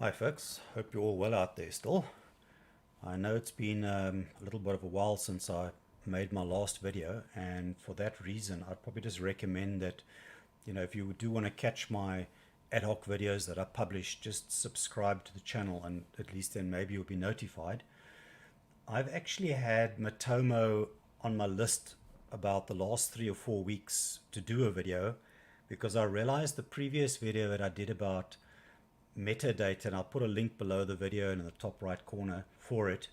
Hi folks, hope you're all well out there still. I know it's been a little bit of a while since I made my last video, and for that reason I'd probably just recommend that, if you do want to catch my ad hoc videos that I publish, just subscribe to the channel and at least then maybe you'll be notified. I've actually had Matomo on my list about the last 3 or 4 weeks to do a video because I realized the previous video that I did about metadata, and I'll put a link below the video and in the top right corner for it,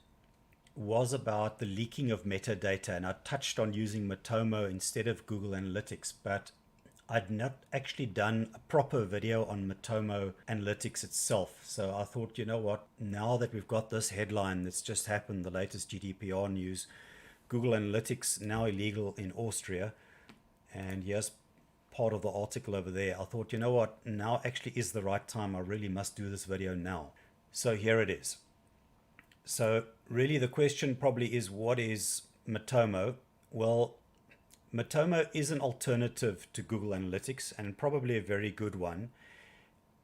was about the leaking of metadata, and I touched on using Matomo instead of Google Analytics, but I'd not actually done a proper video on Matomo Analytics itself. So I thought, you know what, now that we've got this headline that's just happened, the latest GDPR news, Google Analytics now illegal in Austria, and here's part of the article over there. I thought, you know what, now actually is the right time. I really must do this video now. So here it is. So really the question probably is, what is Matomo? Well, Matomo is an alternative to Google Analytics and probably a very good one.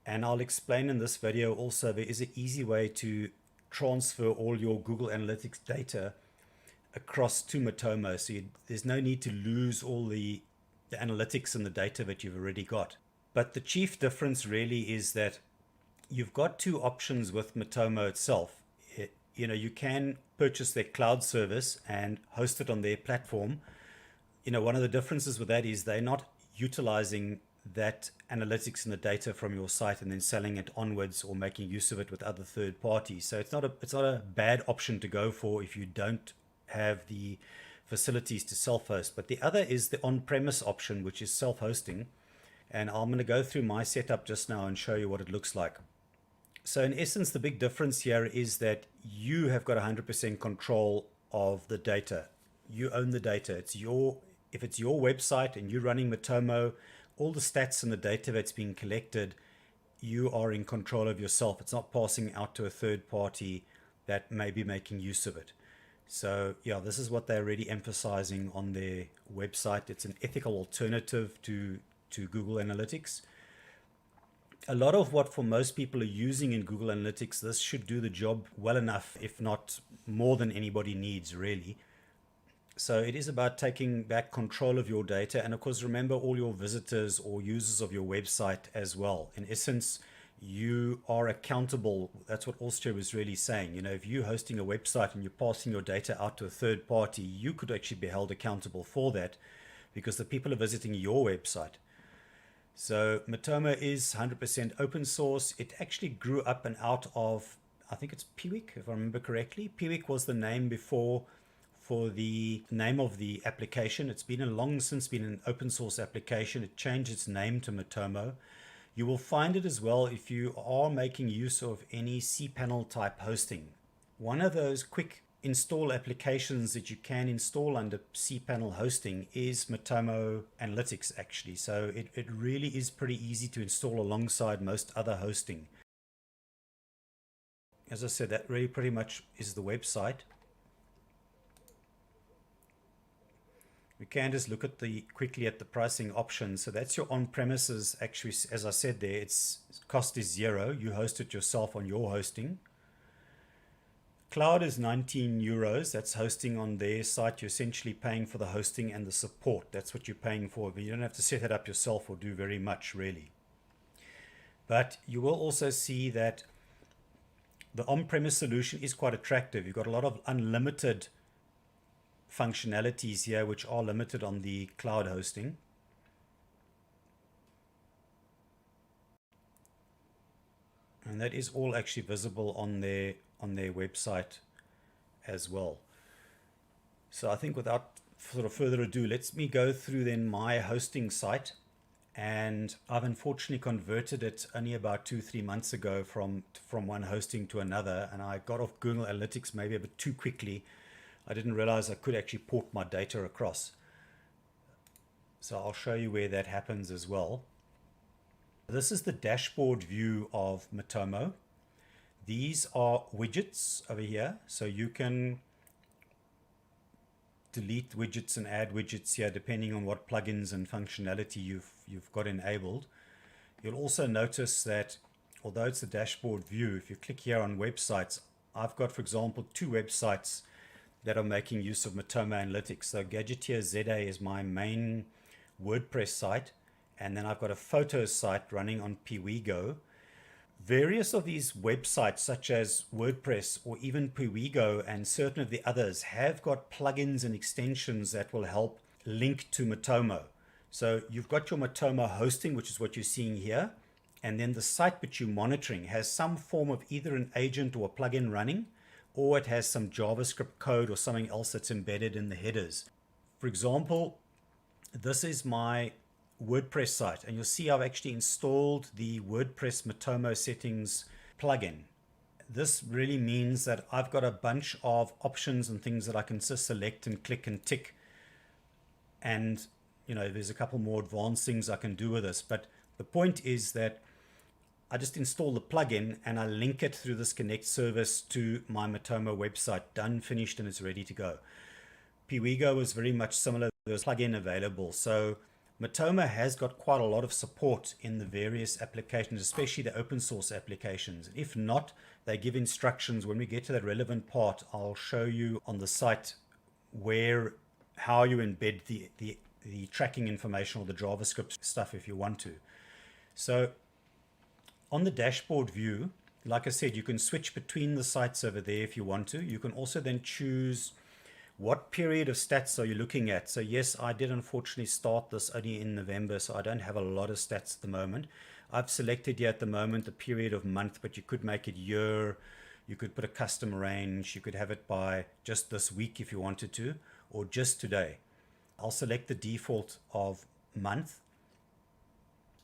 And I'll explain in this video also, there is an easy way to transfer all your Google Analytics data across to Matomo. So there's no need to lose all the analytics and the data that you've already got. But the chief difference really is that you've got two options with Matomo itself. You can purchase their cloud service and host it on their platform. One of the differences with that is they're not utilizing that analytics and the data from your site and then selling it onwards or making use of it with other third parties. So it's not a bad option to go for if you don't have the facilities to self-host. But the other is the on-premise option, which is self-hosting, and I'm going to go through my setup just now and show you what it looks like. So in essence, the big difference here is that you have got 100% control of the data. You own the data. If it's your website and you're running Matomo, all the stats and the data that's being collected, you are in control of yourself. It's not passing out to a third party that may be making use of it. So yeah, this is what they're really emphasizing on their website. It's an ethical alternative to Google Analytics. A lot of what for most people are using in Google Analytics, this should do the job well enough, if not more than anybody needs really. So it is about taking back control of your data, and of course remember all your visitors or users of your website as well. In essence, you are accountable. That's what Austria was really saying. If you're hosting a website and you're passing your data out to a third party, you could actually be held accountable for that because the people are visiting your website. So Matomo is 100% open source. It actually grew up and out of, I think it's Piwik, if I remember correctly. Piwik was the name before for the name of the application. It's been long since been an open source application. It changed its name to Matomo. You will find it as well if you are making use of any cPanel type hosting. One of those quick install applications that you can install under cPanel hosting is Matomo Analytics actually. So it really is pretty easy to install alongside most other hosting. As I said, that really pretty much is the website. We can just look at quickly at the pricing options. So that's your on-premises. Actually, as I said there, its cost is 0. You host it yourself on your hosting. Cloud is 19 euros. That's hosting on their site. You're essentially paying for the hosting and the support. That's what you're paying for. But you don't have to set it up yourself or do very much really. But you will also see that the on-premise solution is quite attractive. You've got a lot of unlimited functionalities here which are limited on the cloud hosting. And that is all actually visible on their website as well. So I think without sort of further ado, let me go through then my hosting site. And I've unfortunately converted it only about 2-3 months ago from one hosting to another, and I got off Google Analytics maybe a bit too quickly. I didn't realize I could actually port my data across. So I'll show you where that happens as well. This is the dashboard view of Matomo. These are widgets over here. So you can delete widgets and add widgets here depending on what plugins and functionality you've got enabled. You'll also notice that although it's the dashboard view, if you click here on websites, I've got, for example, 2 websites that are making use of Matomo Analytics. So Gadgeteer ZA is my main WordPress site, and then I've got a photo site running on Piwigo. Various of these websites, such as WordPress or even Piwigo and certain of the others, have got plugins and extensions that will help link to Matomo. So you've got your Matomo hosting, which is what you're seeing here, and then the site which you're monitoring has some form of either an agent or a plugin running, or it has some JavaScript code or something else that's embedded in the headers. For example, this is my WordPress site, and you'll see I've actually installed the WordPress Matomo Settings plugin. This really means that I've got a bunch of options and things that I can just select and click and tick. And there's a couple more advanced things I can do with this, but the point is that I just install the plugin and I link it through this Connect service to my Matomo website. Done, finished, and it's ready to go. Piwigo is very much similar. There's a plugin available. So Matomo has got quite a lot of support in the various applications, especially the open source applications. If not, they give instructions. When we get to that relevant part, I'll show you on the site how you embed the tracking information or the JavaScript stuff if you want to. So on the dashboard view, like I said, you can switch between the sites over there if you want to. You can also then choose what period of stats are you looking at. So yes, I did unfortunately start this only in November, so I don't have a lot of stats at the moment. I've selected here at the moment the period of month, but you could make it year. You could put a custom range. You could have it by just this week if you wanted to, or just today. I'll select the default of month.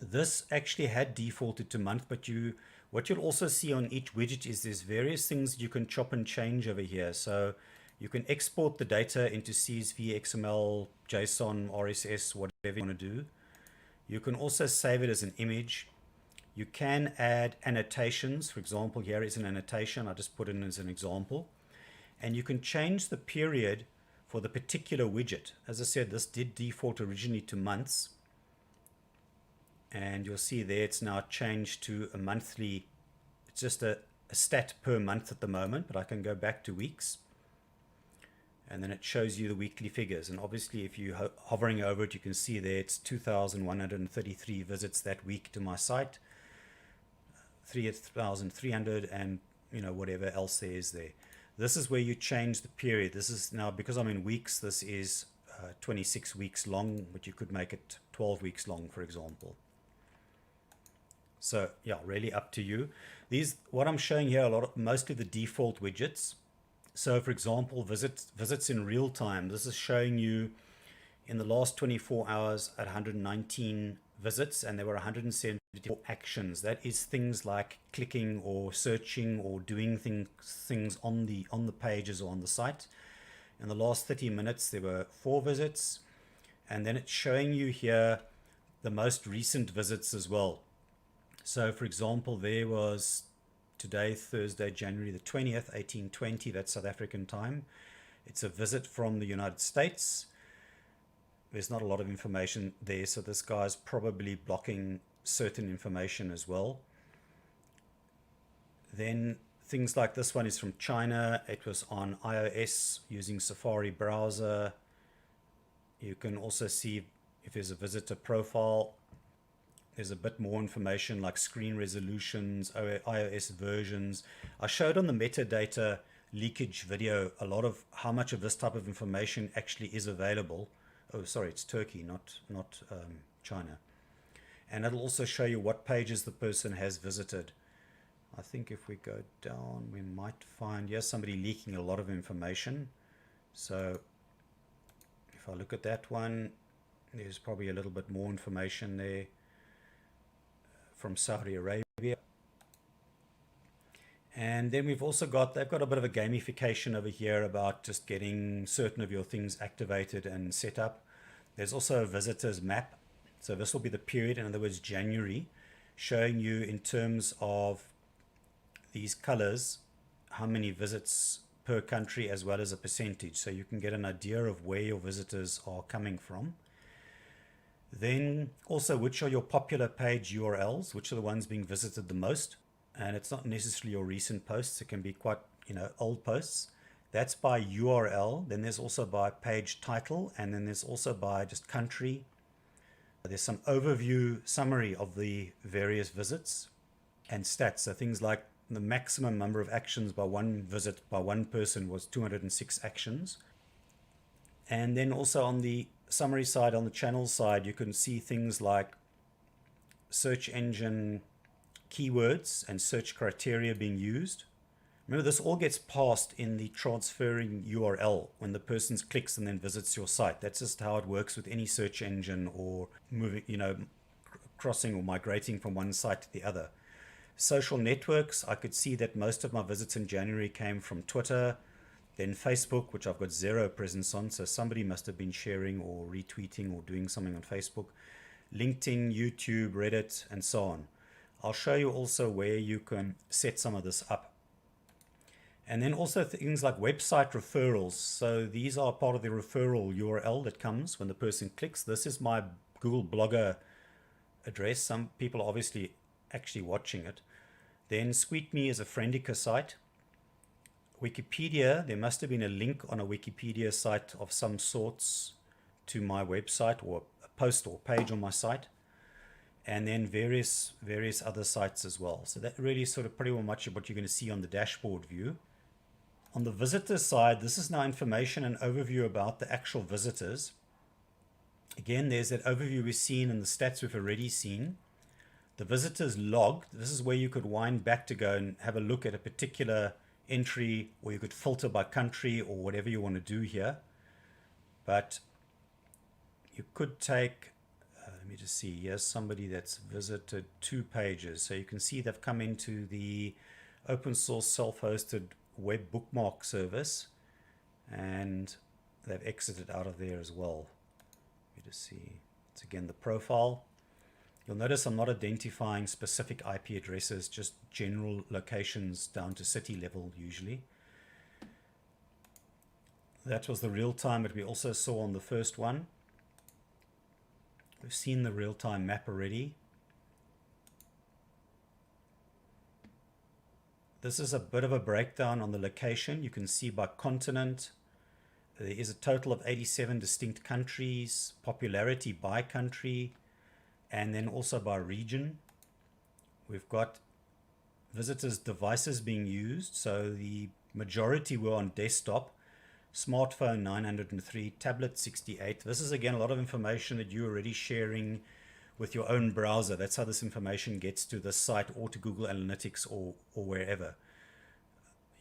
This actually had defaulted to month, but what you'll also see on each widget is there's various things you can chop and change over here. So you can export the data into CSV, XML, JSON, RSS, whatever you want to do. You can also save it as an image. You can add annotations. For example, here is an annotation. I just put it in as an example. And you can change the period for the particular widget. As I said, this did default originally to months. And you'll see there it's now changed to a monthly. It's just a stat per month at the moment, but I can go back to weeks. And then it shows you the weekly figures. And obviously, if you're hovering over it, you can see there it's 2,133 visits that week to my site, 3,300, and whatever else there is there. This is where you change the period. This is now, because I'm in weeks, this is 26 weeks long, but you could make it 12 weeks long, for example. So yeah, really up to you. What I'm showing here, mostly the default widgets. So for example, visits in real time. This is showing you in the last 24 hours at 119 visits, and there were 174 actions. That is things like clicking or searching or doing things on the pages or on the site. In the last 30 minutes, there were 4 visits, and then it's showing you here the most recent visits as well. So for example, there was today, Thursday, January the 20th, 1820, that's South African time. It's a visit from the United States. There's not a lot of information there, so this guy's probably blocking certain information as well. Then things like this one is from China. It was on iOS using Safari browser. You can also see if there's a visitor profile. There's a bit more information like screen resolutions, iOS versions. I showed on the metadata leakage video a lot of how much of this type of information actually is available. Oh, sorry, it's Turkey, not China. And it'll also show you what pages the person has visited. I think if we go down, we might find, yes, somebody leaking a lot of information. So if I look at that one, there's probably a little bit more information there from Saudi Arabia. And then we've also they've got a bit of a gamification over here about just getting certain of your things activated and set up. There's also a visitors map. So this will be the period, in other words, January, showing you in terms of these colors, how many visits per country as well as a percentage. So you can get an idea of where your visitors are coming from. Then also, which are your popular page URLs, which are the ones being visited the most. and it's not necessarily your recent posts. It can be quite, old posts. That's by URL. Then there's also by page title, and then there's also by just country. There's some overview summary of the various visits and stats. So things like the maximum number of actions by one visit by one person was 206 actions. And then also on the summary side, on the channel side, you can see things like search engine keywords and search criteria being used. Remember, this all gets passed in the transferring URL when the person clicks and then visits your site. That's just how it works with any search engine or moving, crossing or migrating from one site to the other. Social networks, I could see that most of my visits in January came from Twitter, then Facebook, which I've got 0 presence on, so somebody must have been sharing or retweeting or doing something on Facebook, LinkedIn, YouTube, Reddit, and so on. I'll show you also where you can set some of this up. And then also things like website referrals. So these are part of the referral URL that comes when the person clicks. This is my Google Blogger address. Some people are obviously actually watching it. Then SqueakMe is a Friendica site. Wikipedia, there must have been a link on a Wikipedia site of some sorts to my website, or a post or page on my site. And then various other sites as well. So that really is sort of pretty much what you're going to see on the dashboard view. On the visitor side, this is now information and overview about the actual visitors. Again, there's that overview we've seen and the stats we've already seen. The visitors log, this is where you could wind back to go and have a look at a particular entry, or you could filter by country or whatever you want to do here. But you could take, let me just see, here's somebody that's visited 2 pages. So you can see they've come into the open source self-hosted web bookmark service, and they've exited out of there as well. Let me just see. It's again the profile. You'll notice I'm not identifying specific IP addresses, just general locations down to city level usually. That was the real time that we also saw on the first one. We've seen the real-time map already. This is a bit of a breakdown on the location. You can see by continent, there is a total of 87 distinct countries, popularity by country, and then also by region. We've got visitors' devices being used. So the majority were on desktop, smartphone 903, tablet 68. This is again a lot of information that you're already sharing with your own browser. That's how this information gets to the site or to Google Analytics or wherever.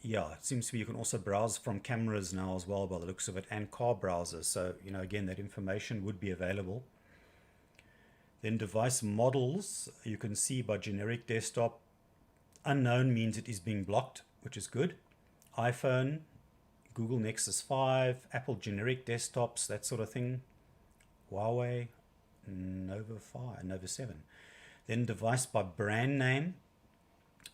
Yeah, it seems to be you can also browse from cameras now as well by the looks of it, and car browsers. So, again, that information would be available. Then device models, you can see by generic desktop. Unknown means it is being blocked, which is good. iPhone, Google Nexus 5, Apple generic desktops, that sort of thing. Huawei, Nova 7. Then device by brand name,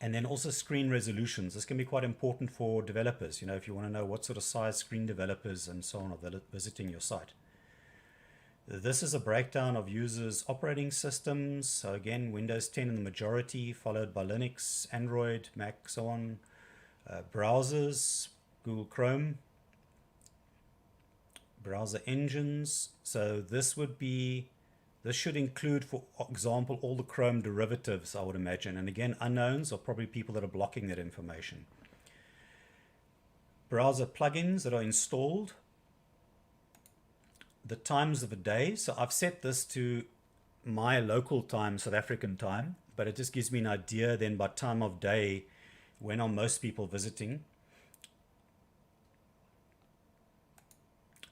and then also screen resolutions. This can be quite important for developers, if you want to know what sort of size screen developers and so on are visiting your site. This is a breakdown of users' operating systems. So again, Windows 10 in the majority, followed by Linux, Android, Mac, so on. Browsers, Google Chrome. Browser engines. So this should include, for example, all the Chrome derivatives, I would imagine. And again, unknowns are probably people that are blocking that information. Browser plugins that are installed. The times of the day. So I've set this to my local time, South African time, but it just gives me an idea then by time of day, when are most people visiting.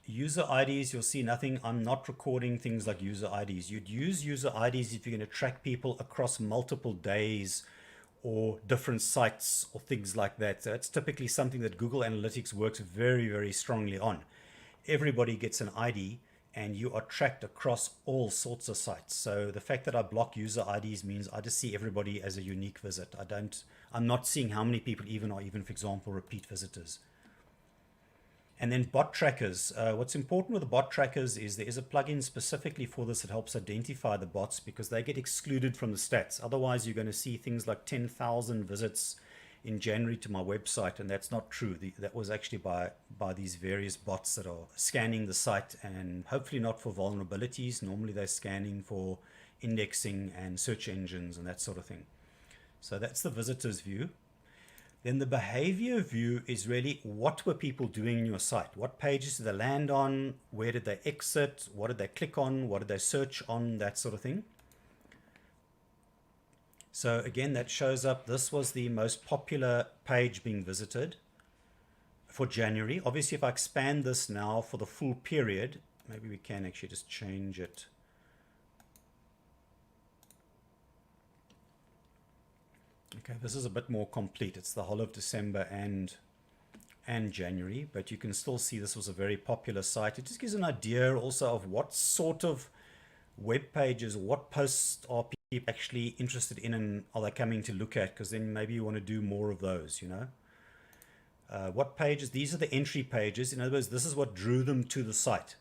User IDs, you'll see nothing. I'm not recording things like user IDs. You'd use user IDs if you're going to track people across multiple days or different sites or things like that. So that's typically something that Google Analytics works very, very strongly on. Everybody gets an ID and you are tracked across all sorts of sites. So the fact that I block user IDs means I just see everybody as a unique visit. I'm not seeing how many people even are, for example, repeat visitors. And then bot trackers. What's important with the bot trackers is there is a plugin specifically for this that helps identify the bots because they get excluded from the stats. Otherwise, you're going to see things like 10,000 visits in January to my website, and that's not true. That was actually by these various bots that are scanning the site, and hopefully not for vulnerabilities. Normally they're scanning for indexing and search engines and that sort of thing. So that's the visitor's view. Then the behavior view is really what were people doing in your site? What pages did they land on? Where did they exit? What did they click on? What did they search on? That sort of thing. So again, that shows up. This was the most popular page being visited for January. Obviously, if I expand this now for the full period, maybe we can actually just change it. Okay, this is a bit more complete. It's the whole of December and January, but you can still see this was a very popular site. It just gives an idea also of what sort of web pages, what posts are people actually interested in and are they coming to look at, because then maybe you want to do more of those, you know. What pages, these are the entry pages. In other words, this is what drew them to the site.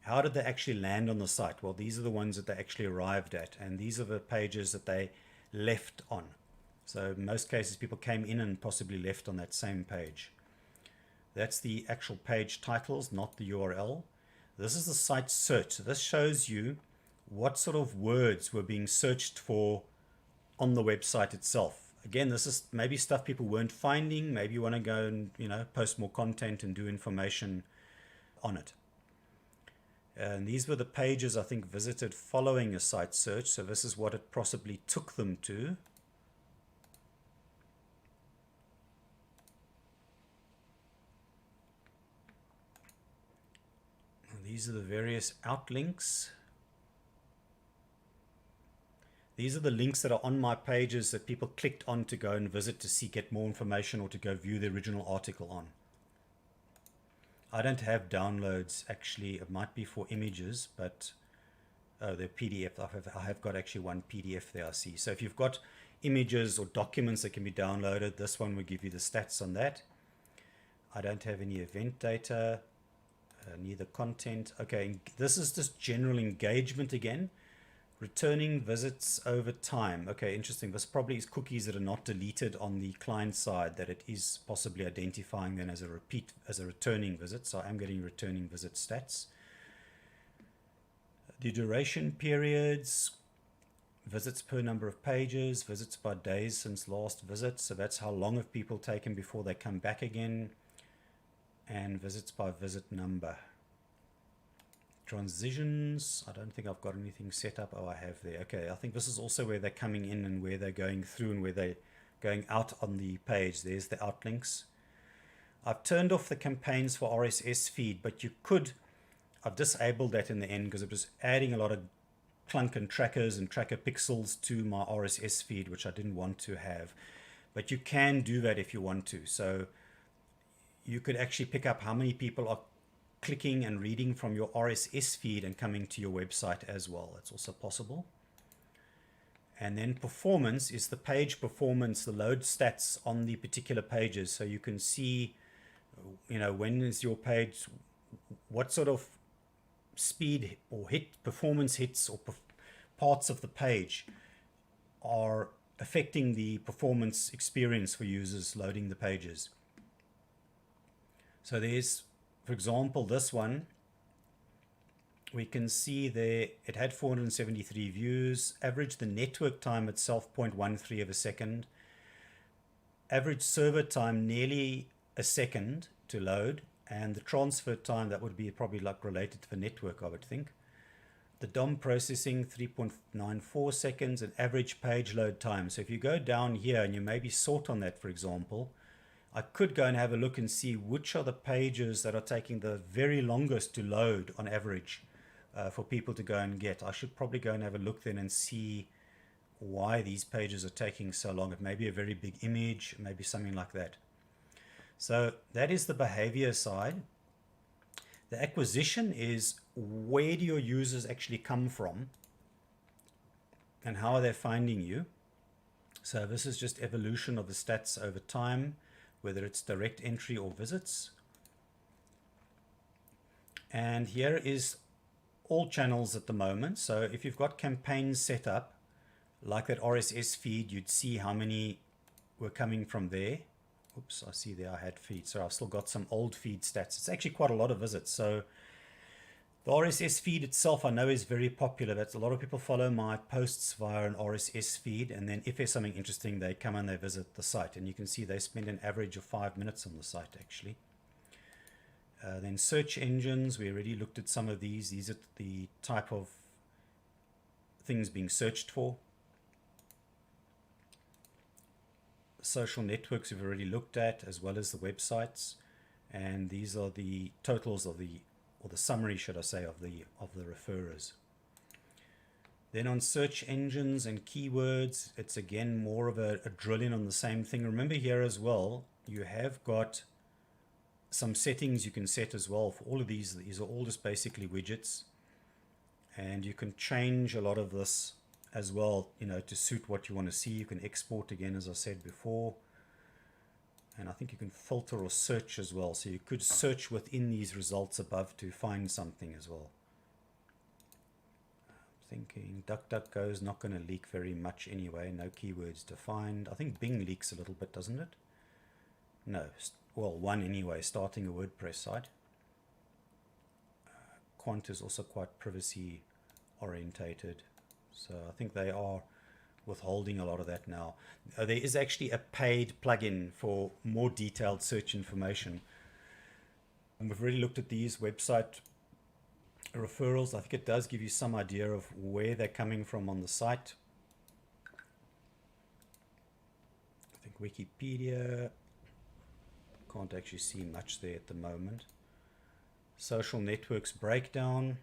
How did they actually land on the site? Well, these are the ones that they actually arrived at, and these are the pages that they left on. So in most cases, people came in and possibly left on that same page. That's the actual page titles, not the URL. This is the site search. So this shows you what sort of words were being searched for on the website itself. Again, this is maybe stuff people weren't finding. Maybe you want to go and, you know, post more content and do information on it. And these were the pages I think visited following a site search. So this is what it possibly took them to. These are the various outlinks. These are the links that are on my pages that people clicked on to go and visit to get more information or to go view the original article on. I don't have downloads actually. It might be for images, but the PDF. I have got actually one PDF there I see. So if you've got images or documents that can be downloaded, this one will give you the stats on that. I don't have any event data. Neither content. Okay, this is just general engagement again. Returning visits over time. Okay, interesting. This probably is cookies that are not deleted on the client side that it is possibly identifying then as a returning visit. So I'm getting returning visit stats. The duration periods, visits per number of pages, visits by days since last visit. So that's how long have people taken before they come back again. And visits by visit number. Transitions, I don't think I've got anything set up. Oh, I have there. Okay, I think this is also where they're coming in and where they're going through and where they're going out on the page. There's the outlinks. I've turned off the campaigns for RSS feed, but you could, I've disabled that in the end because it was adding a lot of clunk and trackers and tracker pixels to my RSS feed, which I didn't want to have. But you can do that if you want to. So you could actually pick up how many people are clicking and reading from your RSS feed and coming to your website as well. That's also possible. And then performance is the page performance, the load stats on the particular pages. So you can see, you know, when is your page, what sort of speed or performance hits or parts of the page are affecting the performance experience for users loading the pages. So there's, for example, this one, we can see there it had 473 views, average the network time itself 0.13 of a second, average server time nearly a second to load, and the transfer time, that would be probably like related to the network, I would think. The DOM processing 3.94 seconds, and average page load time. So if you go down here and you maybe sort on that, for example, I could go and have a look and see which are the pages that are taking the very longest to load on average for people to go and get. I should probably go and have a look then and see why these pages are taking so long. It may be a very big image, maybe something like that. So that is the behavior side. The acquisition is where do your users actually come from and how are they finding you. So this is just evolution of the stats over time, whether it's direct entry or visits. And here is all channels at the moment. So if you've got campaigns set up, like that RSS feed, you'd see how many were coming from there. Oops, I see there I had feeds. So I've still got some old feed stats. It's actually quite a lot of visits. So the RSS feed itself I know is very popular. That's a lot of people follow my posts via an RSS feed, and then if there's something interesting, they come and they visit the site, and you can see they spend an average of 5 minutes on the site actually. Then search engines, we already looked at some of these. These are the type of things being searched for. Social networks we've already looked at, as well as the websites, and these are the totals of the, or the summary should I say, of the referrers. Then on search engines and keywords, it's again more of a drill in on the same thing. Remember here as well, you have got some settings you can set as well for all of these. These are all just basically widgets, and you can change a lot of this as well, you know, to suit what you want to see. You can export again, as I said before, and I think you can filter or search as well. So you could search within these results above to find something as well. I'm thinking DuckDuckGo is not going to leak very much anyway. No keywords defined. I think Bing leaks a little bit, doesn't it? No, well, one anyway, starting a WordPress site. Quant is also quite privacy orientated, so I think they are withholding a lot of that now. There is actually a paid plugin for more detailed search information, and we've already looked at these website referrals. I think it does give you some idea of where they're coming from on the site. I think Wikipedia, can't actually see much there at the moment. Social networks breakdown,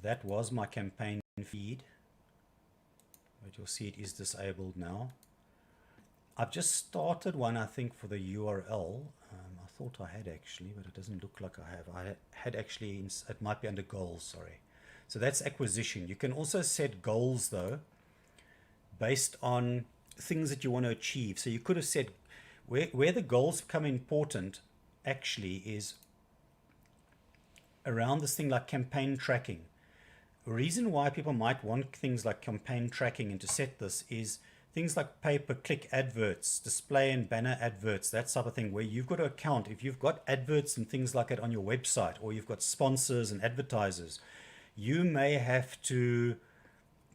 that was my campaign feed, but you'll see it is disabled now. I've just started one, I think, for the URL. I thought I had actually, but it doesn't look like I have. I had actually, it might be under goals, sorry. So that's acquisition. You can also set goals though, based on things that you want to achieve. So you could have said, where the goals become important actually is around this thing like campaign tracking. The reason why people might want things like campaign tracking and to set this is things like pay-per-click adverts, display and banner adverts, that type of thing, where you've got to account if you've got adverts and things like that on your website, or you've got sponsors and advertisers, you may have to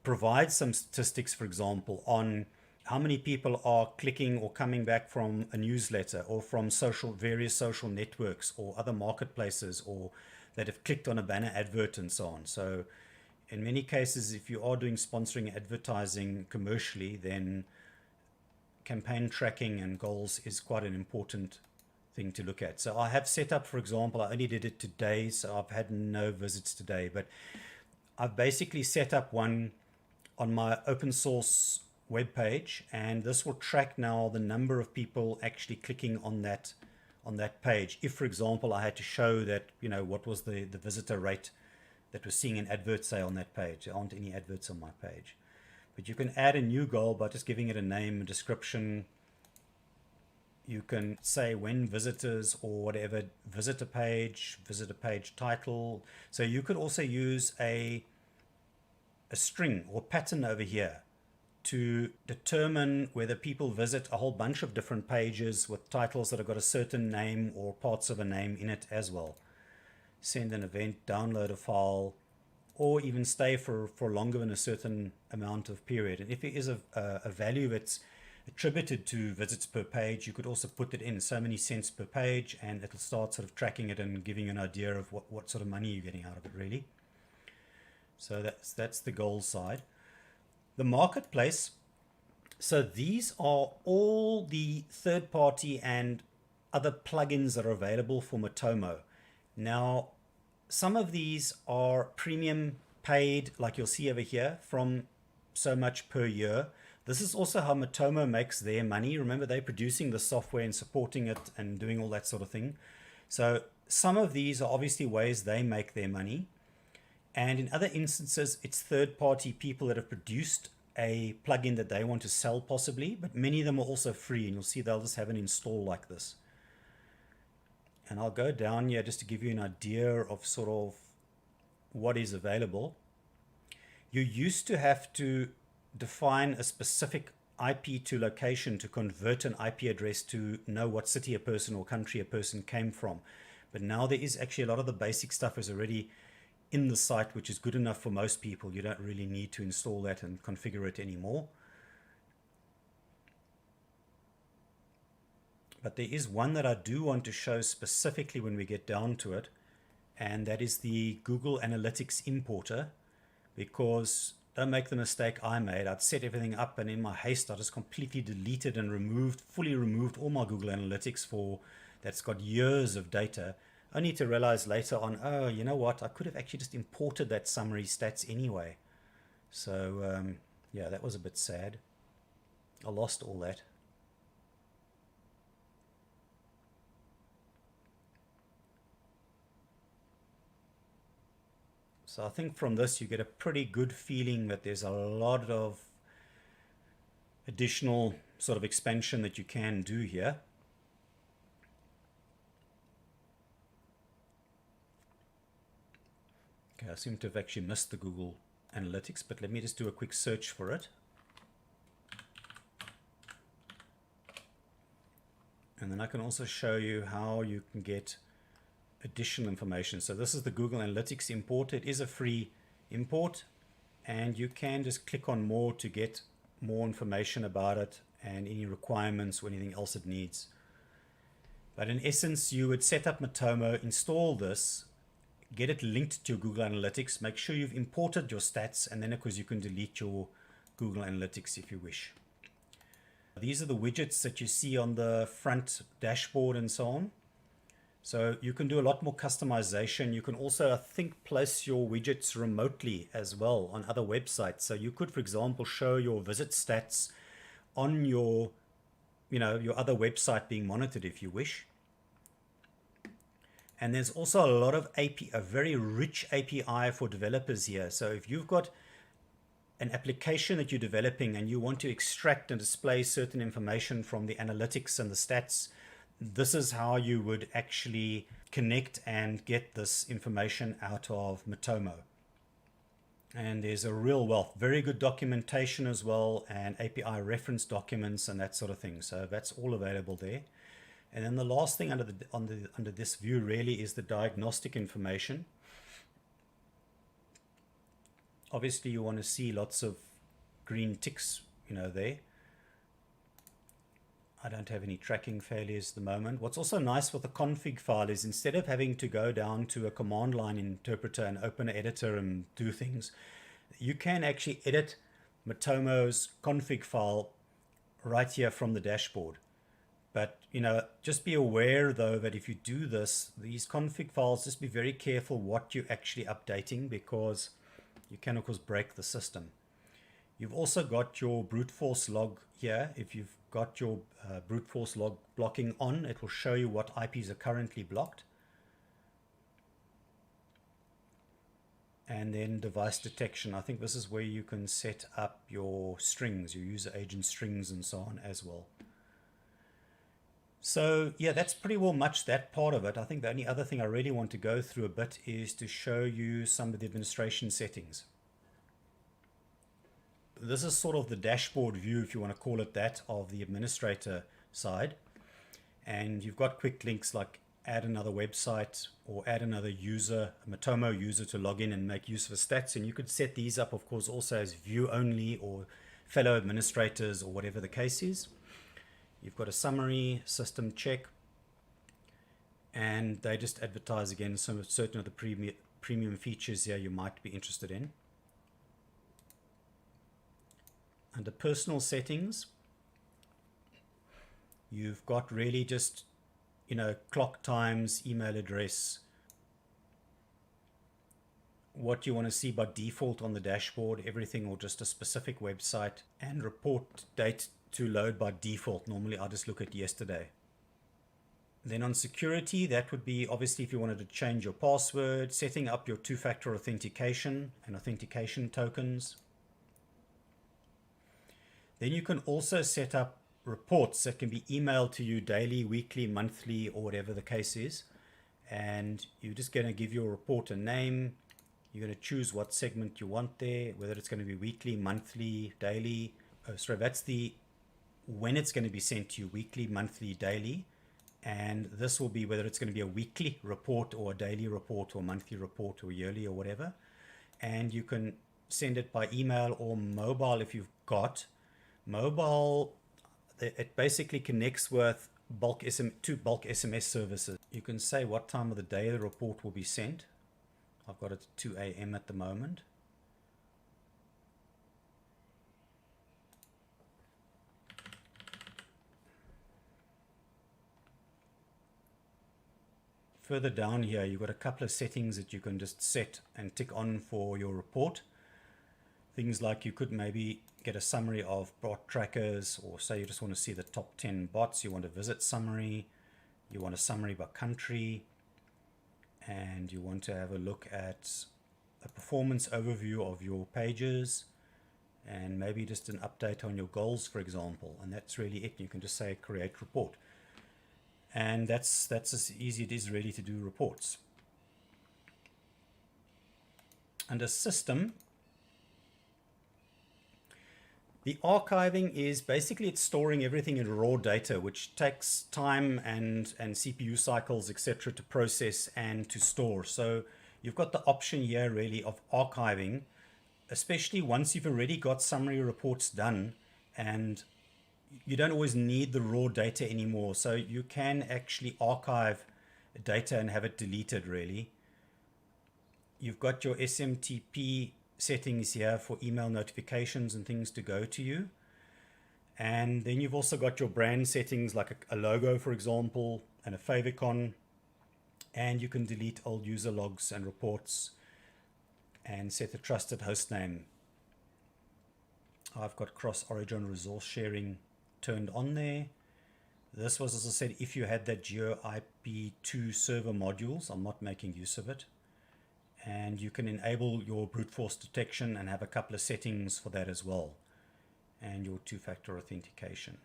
provide some statistics, for example, on how many people are clicking or coming back from a newsletter or from various social networks or other marketplaces, or that have clicked on a banner advert and so on. So in many cases, if you are doing sponsoring advertising commercially, then campaign tracking and goals is quite an important thing to look at. So I have set up, for example, I only did it today, so I've had no visits today, but I've basically set up one on my open source web page, and this will track now the number of people actually clicking on that page. If, for example, I had to show that, you know, what was the visitor rate that was seeing an advert, say, on that page. There aren't any adverts on my page, but you can add a new goal by just giving it a name, a description. You can say when visitors or whatever, visitor page title. So you could also use a string or pattern over here to determine whether people visit a whole bunch of different pages with titles that have got a certain name or parts of a name in it as well. Send an event, download a file, or even stay for longer than a certain amount of period. And if there is a value that's attributed to visits per page, you could also put it in so many cents per page, and it'll start sort of tracking it and giving you an idea of what sort of money you're getting out of it, really. So that's the goal side. The marketplace, so these are all the third-party and other plugins that are available for Matomo. Now, some of these are premium paid, like you'll see over here, from so much per year. This is also how Matomo makes their money. Remember, they're producing the software and supporting it and doing all that sort of thing. So some of these are obviously ways they make their money. And in other instances, it's third-party people that have produced a plugin that they want to sell possibly, but many of them are also free, and you'll see they'll just have an install like this. And I'll go down here just to give you an idea of sort of what is available. You used to have to define a specific IP to location to convert an IP address to know what city a person or country a person came from. But now there is actually a lot of the basic stuff is already in the site, which is good enough for most people. You don't really need to install that and configure it anymore. But there is one that I do want to show specifically when we get down to it, and that is the Google Analytics importer, because don't make the mistake I made. I'd set everything up, and in my haste I just completely deleted and fully removed all my Google Analytics that's got years of data, only to realize later on, oh, you know what, I could have actually just imported that summary stats anyway. So yeah, that was a bit sad. I lost all that. So I think from this you get a pretty good feeling that there's a lot of additional sort of expansion that you can do here. Okay, I seem to have actually missed the Google Analytics, but let me just do a quick search for it. And then I can also show you how you can get additional information. So this is the Google Analytics import. It is a free import, and you can just click on more to get more information about it and any requirements or anything else it needs. But in essence, you would set up Matomo, install this, get it linked to your Google Analytics, make sure you've imported your stats, and then of course you can delete your Google Analytics if you wish. These are the widgets that you see on the front dashboard and so on. So you can do a lot more customization. You can also, I think, place your widgets remotely as well on other websites. So you could, for example, show your visit stats on your other website being monitored if you wish. And there's also a lot of a very rich API for developers here. So if you've got an application that you're developing and you want to extract and display certain information from the analytics and the stats, this is how you would actually connect and get this information out of Matomo. And there's a real wealth, very good documentation as well, and API reference documents and that sort of thing. So that's all available there. And then the last thing under this view really is the diagnostic information. Obviously you want to see lots of green ticks, there. I don't have any tracking failures at the moment. What's also nice with the config file is instead of having to go down to a command line interpreter and open an editor and do things, you can actually edit Matomo's config file right here from the dashboard. But, just be aware though that if you do this, these config files, just be very careful what you're actually updating, because you can of course break the system. You've also got your brute force log here. If you've got your brute force log blocking on, it will show you what IPs are currently blocked. And then device detection. I think this is where you can set up your strings, your user agent strings and so on as well. So yeah, that's pretty well much that part of it. I think the only other thing I really want to go through a bit is to show you some of the administration settings. This is sort of the dashboard view, if you want to call it that, of the administrator side. And you've got quick links like add another website or add another user, a Matomo user, to log in and make use of the stats. And you could set these up, of course, also as view only or fellow administrators or whatever the case is. You've got a summary, system check, and they just advertise again some certain of the premium features here you might be interested in. Under personal settings, you've got really just, clock times, email address, what you want to see by default on the dashboard, everything, or just a specific website, and report date to load by default. Normally I just look at yesterday. Then on security, that would be obviously if you wanted to change your password, setting up your two-factor authentication and authentication tokens. Then you can also set up reports that can be emailed to you daily, weekly, monthly, or whatever the case is. and you're just going to give your report a name. You're going to choose what segment you want there, whether it's going to be weekly, monthly, daily. Sorry, that's the when it's going to be sent to you, weekly, monthly, daily. And this will be whether it's going to be a weekly report or a daily report or monthly report or yearly or whatever. And you can send it by email or mobile if you've got mobile. It basically connects with two bulk SMS services. You can say what time of the day the report will be sent. I've got it at 2 a.m. at the moment. Further down here, you've got a couple of settings that you can just set and tick on for your report. Things like you could maybe get a summary of bot trackers, or say you just want to see the top 10 bots. You want a visit summary, you want a summary by country, and you want to have a look at a performance overview of your pages, and maybe just an update on your goals, for example. And that's really it. You can just say create report. And that's as easy it is really to do reports. Under system, the archiving is basically it's storing everything in raw data, which takes time and CPU cycles, etc., to process and to store. So you've got the option here really of archiving, especially once you've already got summary reports done and you don't always need the raw data anymore. So you can actually archive data and have it deleted really. You've got your SMTP settings here for email notifications and things to go to you. And then you've also got your brand settings like a logo, for example, and a favicon. And you can delete old user logs and reports and set a trusted host name. I've got cross-origin resource sharing turned on there. This was, as I said, if you had that GeoIP2 server modules. I'm not making use of it. And you can enable your brute force detection and have a couple of settings for that as well. And your two-factor authentication.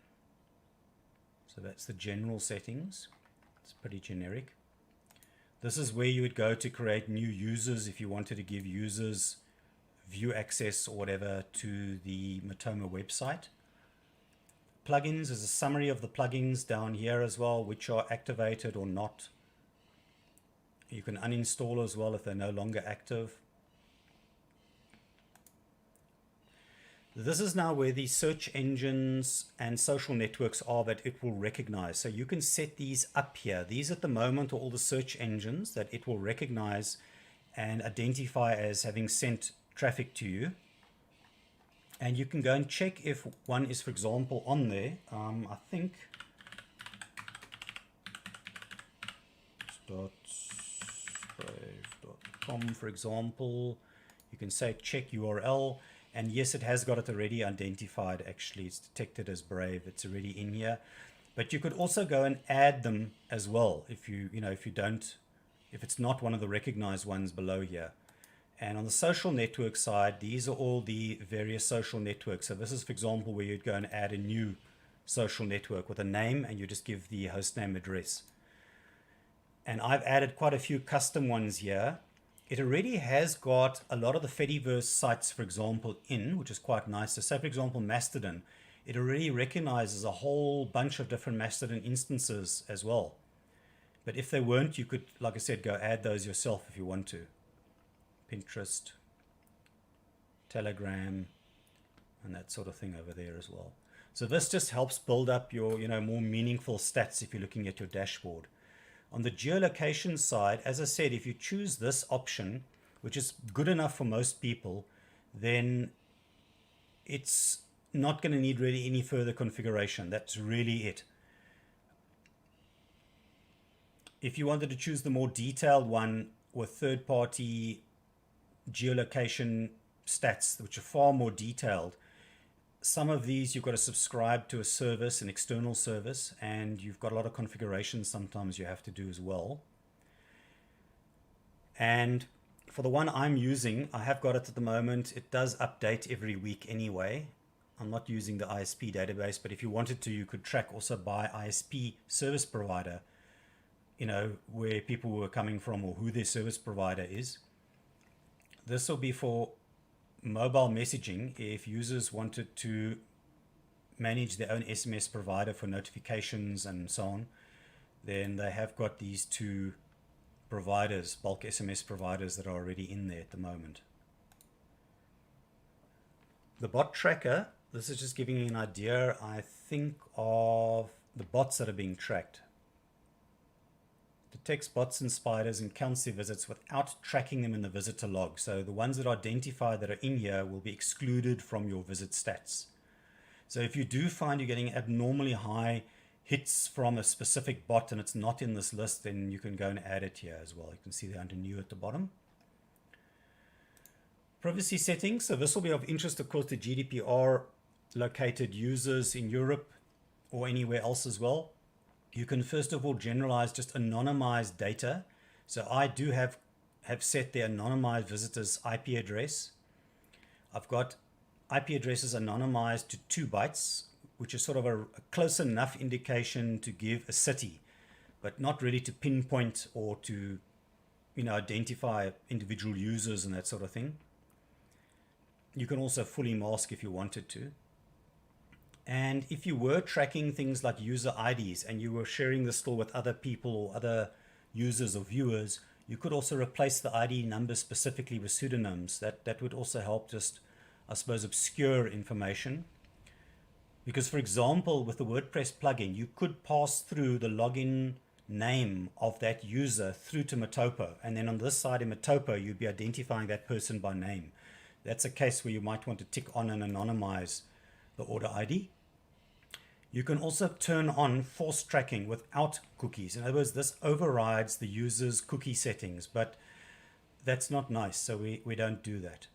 So that's the general settings. It's pretty generic. This is where you would go to create new users if you wanted to give users view access or whatever to the Matomo website. Plugins is a summary of the plugins down here as well, which are activated or not. You can uninstall as well if they're no longer active. This is now where the search engines and social networks are that it will recognize. So you can set these up here. These at the moment are all the search engines that it will recognize and identify as having sent traffic to you. And you can go and check if one is, for example, on there. I think .brave.com, for example. You can say check URL, and yes, it has got it already identified. Actually, it's detected as Brave. It's already in here. But you could also go and add them as well if if it's not one of the recognized ones below here. And on the social network side, these are all the various social networks. So this is, for example, where you'd go and add a new social network with a name, and you just give the hostname address. And I've added quite a few custom ones here. It already has got a lot of the Fediverse sites, for example, which is quite nice. So say, for example, Mastodon, it already recognizes a whole bunch of different Mastodon instances as well. But if they weren't, you could, like I said, go add those yourself if you want to. Pinterest, Telegram, and that sort of thing over there as well. So this just helps build up your, more meaningful stats if you're looking at your dashboard. On the geolocation side, as I said, if you choose this option, which is good enough for most people, then it's not going to need really any further configuration. That's really it. If you wanted to choose the more detailed one with third-party geolocation stats, which are far more detailed, some of these you've got to subscribe to a service, an external service, and you've got a lot of configurations sometimes you have to do as well. And for the one I'm using, I have got it at the moment. It does update every week anyway. I'm not using the ISP database, but if you wanted to, you could track also by ISP service provider where people were coming from or who their service provider is. This will be for mobile messaging if users wanted to manage their own SMS provider for notifications and so on. Then they have got these two providers, bulk SMS providers, that are already in there at the moment. The bot tracker, this is just giving you an idea, I think, of the bots that are being tracked. Detects bots and spiders and counts their visits without tracking them in the visitor log. So the ones that are identified that are in here will be excluded from your visit stats. So if you do find you're getting abnormally high hits from a specific bot and it's not in this list, then you can go and add it here as well. You can see there under new at the bottom. Privacy settings. So this will be of interest, of course, to GDPR located users in Europe or anywhere else as well. You can first of all generalize just anonymized data. So I do have set the anonymized visitor's IP address. I've got IP addresses anonymized to 2 bytes, which is sort of a close enough indication to give a city, but not really to pinpoint or to, identify individual users and that sort of thing. You can also fully mask if you wanted to. And if you were tracking things like user IDs and you were sharing this still with other people or other users or viewers, you could also replace the ID number specifically with pseudonyms. That would also help just, I suppose, obscure information. Because, for example, with the WordPress plugin, you could pass through the login name of that user through to Matomo. And then on this side in Matomo, you'd be identifying that person by name. That's a case where you might want to tick on and anonymize the order ID. You can also turn on force tracking without cookies. In other words, this overrides the user's cookie settings, but that's not nice, so we don't do that.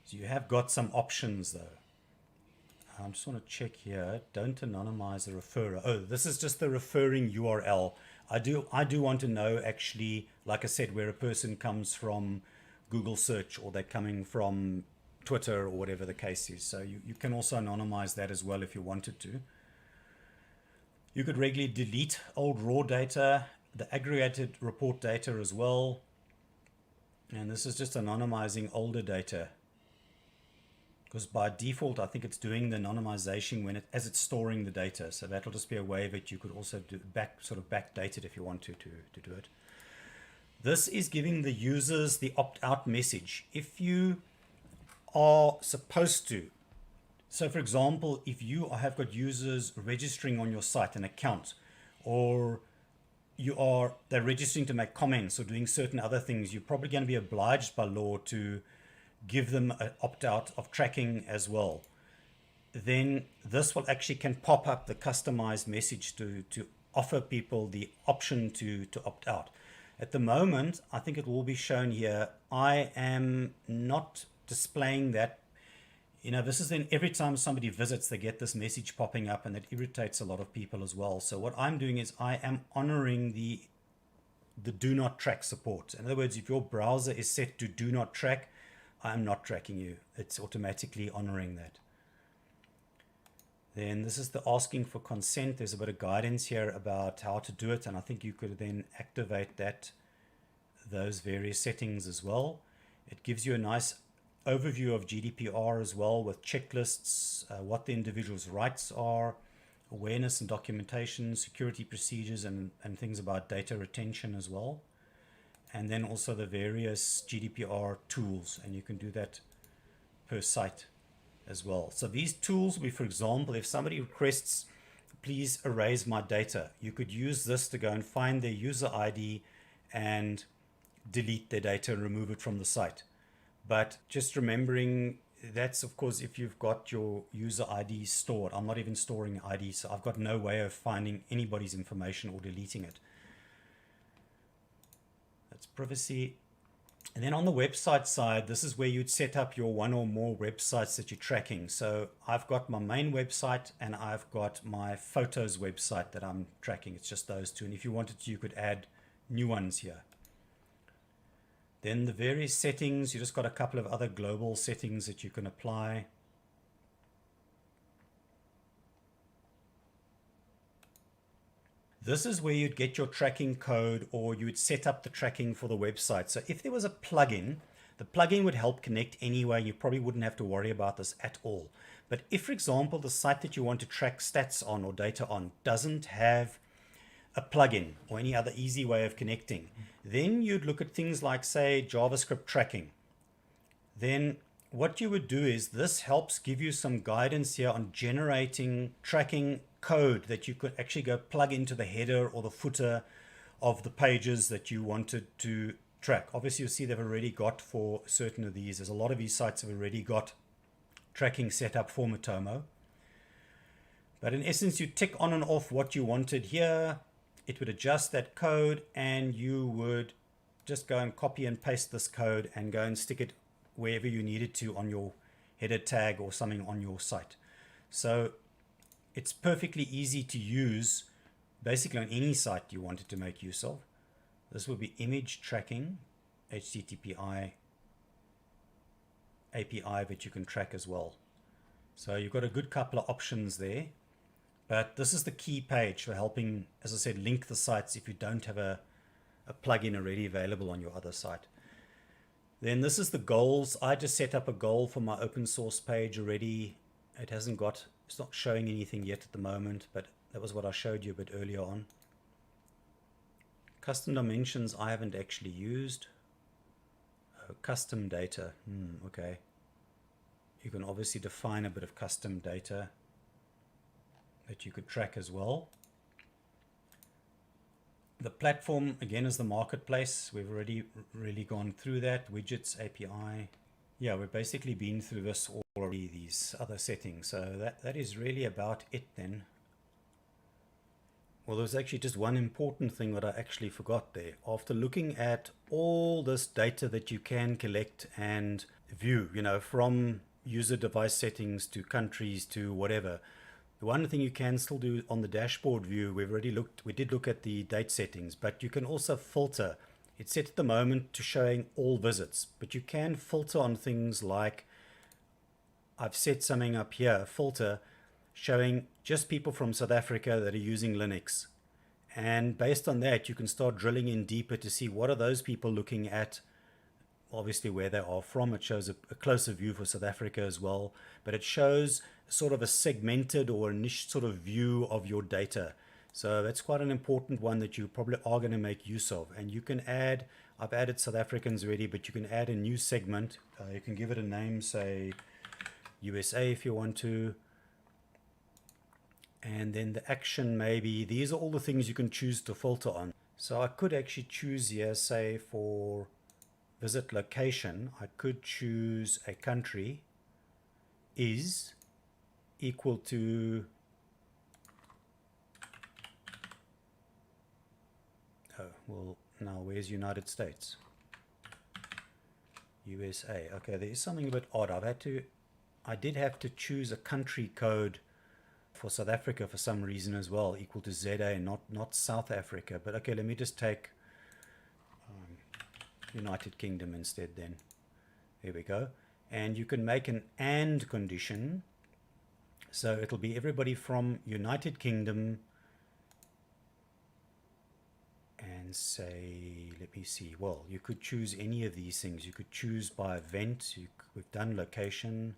So you have got some options though. I just want to check here. Don't anonymize the referrer. Oh, this is just the referring URL. I do want to know, actually, like I said, where a person comes from Google search or they're coming from Twitter or whatever the case is. So you can also anonymize that as well if you wanted to. You could regularly delete old raw data, the aggregated report data as well. And this is just anonymizing older data. Because by default, I think it's doing the anonymization as it's storing the data. So that'll just be a way that you could also do backdate it if you want to do it. This is giving the users the opt-out message. If you are supposed to, so for example, if you have got users registering on your site, an account, or they're registering to make comments or doing certain other things, you're probably going to be obliged by law to give them an opt-out of tracking as well. Then this will actually can pop up the customized message to offer people the option to opt out. At the moment, I think it will be shown here. I am not displaying that. This is then every time somebody visits, they get this message popping up, and that irritates a lot of people as well. So what I'm doing is I am honoring the do not track support. In other words, if your browser is set to do not track, I'm not tracking you. It's automatically honoring that. Then this is the asking for consent. There's a bit of guidance here about how to do it, and I think you could then activate those various settings as well. It gives you a nice overview of GDPR as well, with checklists, what the individual's rights are, awareness and documentation, security procedures, and things about data retention as well. And then also the various GDPR tools, and you can do that per site as well. So these tools will be, for example, if somebody requests, please erase my data, you could use this to go and find their user ID and delete their data and remove it from the site. But just remembering, that's of course if you've got your user ID stored. I'm not even storing ID, so I've got no way of finding anybody's information or deleting it. That's privacy. And then on the website side, this is where you'd set up your one or more websites that you're tracking. So I've got my main website and I've got my photos website that I'm tracking. It's just those two. And if you wanted to, you could add new ones here. Then the various settings, you just got a couple of other global settings that you can apply. this is where you'd get your tracking code, or you would set up the tracking for the website. So if there was a plugin, the plugin would help connect anyway. You probably wouldn't have to worry about this at all. But if, for example, the site that you want to track stats on or data on doesn't have a plugin or any other easy way of connecting, then you'd look at things like, say, JavaScript tracking. Then what you would do is, this helps give you some guidance here on generating tracking code that you could actually go plug into the header or the footer of the pages that you wanted to track. Obviously, you'll see they've already got, for certain of these, there's a lot of these sites have already got tracking set up for Matomo. But in essence, you tick on and off what you wanted here. It would adjust that code, and you would just go and copy and paste this code and go and stick it wherever you needed to on your header tag or something on your site. So it's perfectly easy to use basically on any site you wanted to make use of. This would be image tracking, HTTP API that you can track as well. So you've got a good couple of options there. But this is the key page for helping, as I said, link the sites if you don't have a plugin already available on your other site. Then this is the goals. I just set up a goal for my open source page already. It's not showing anything yet at the moment, but that was what I showed you a bit earlier on. Custom dimensions I haven't actually used. Custom data, okay. You can obviously define a bit of custom data that you could track as well. The platform, again, is the marketplace. We've already really gone through that. Widgets, API. Yeah, we've basically been through this already, these other settings. So that is really about it then. Well, there's actually just one important thing that I actually forgot there. After looking at all this data that you can collect and view, from user device settings to countries to whatever, the one thing you can still do on the dashboard view, we did look at the date settings, but you can also filter. It's set at the moment to showing all visits, but you can filter on things like, I've set something up here, filter, showing just people from South Africa that are using Linux. And based on that, you can start drilling in deeper to see what are those people looking at, obviously where they are from. It shows a closer view for South Africa as well, but it shows sort of a segmented or a niche sort of view of your data. So that's quite an important one that you probably are going to make use of. And you can add, I've added South Africans already, but you can add a new segment. You can give it a name, say USA if you want to. And then the action, maybe, these are all the things you can choose to filter on. So I could actually choose here, say for visit location, I could choose a country is equal to, well, now where's United States? USA. Okay, there is something a bit odd. I did have to choose a country code for South Africa for some reason as well, equal to ZA, not South Africa. But okay, let me just take United Kingdom instead then. There we go. And you can make an AND condition. So it'll be everybody from United Kingdom and say, let me see, well, you could choose any of these things. You could choose by event. We've done location.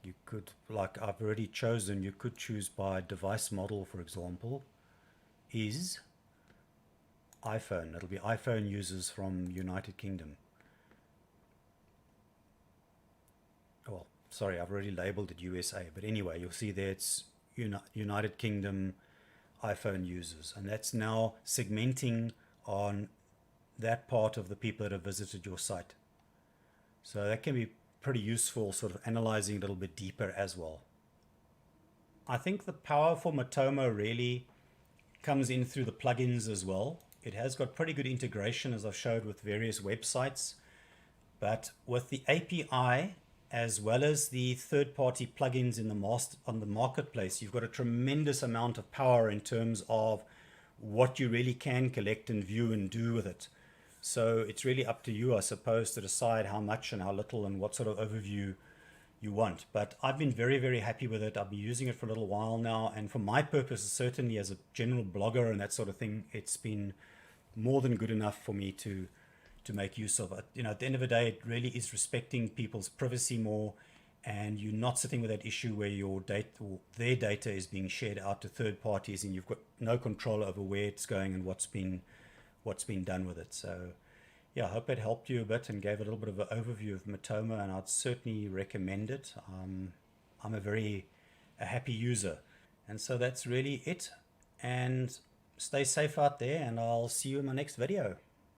You could, like I've already chosen, you could choose by device model, for example, is iPhone. It'll be iPhone users from United Kingdom. Well, sorry, I've already labeled it USA, but anyway, you'll see there it's United Kingdom iPhone users, and that's now segmenting on that part of the people that have visited your site. So that can be pretty useful, sort of analyzing a little bit deeper as well. I think the power for Matomo really comes in through the plugins as well. It has got pretty good integration, as I've showed, with various websites, but with the API as well as the third-party plugins in on the marketplace, you've got a tremendous amount of power in terms of what you really can collect and view and do with it. So it's really up to you, I suppose, to decide how much and how little and what sort of overview you want. But I've been very, very happy with it. I've been using it for a little while now, and for my purposes, certainly as a general blogger and that sort of thing, it's been more than good enough for me to make use of it. You know, at the end of the day, it really is respecting people's privacy more, and you're not sitting with that issue where your data or their data is being shared out to third parties, and you've got no control over where it's going and what's been done with it. So yeah, I hope it helped you a bit and gave a little bit of an overview of Matomo, and I'd certainly recommend it. I'm a happy user. And so that's really it. And stay safe out there, and I'll see you in my next video.